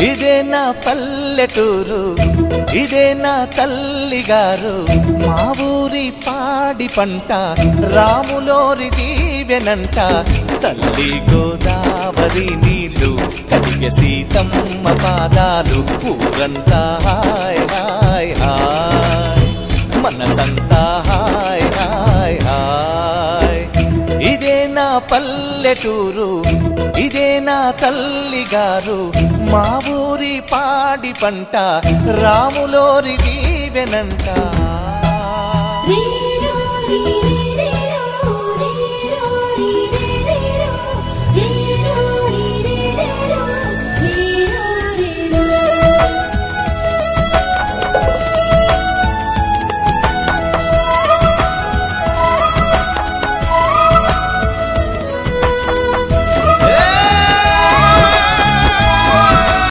ఇదే నా పల్లెటూరు, ఇదే నా తల్లిగారు, మా ఊరి పాడి పంట రాములోరి దీవెనంట. తల్లి గోదావరి నీళ్ళు కడిగే సీతమ్మ పాదాలు, ఊరంతా హాయ్ హాయ్ హాయ్, మనసంతా హాయ్ హాయ్ హాయ్. ఇదే నా పల్లెటూరు, ఇదే నా తల్లిగారు, మా ఊరి పాడి పంట రాములోరి దీవెనంట.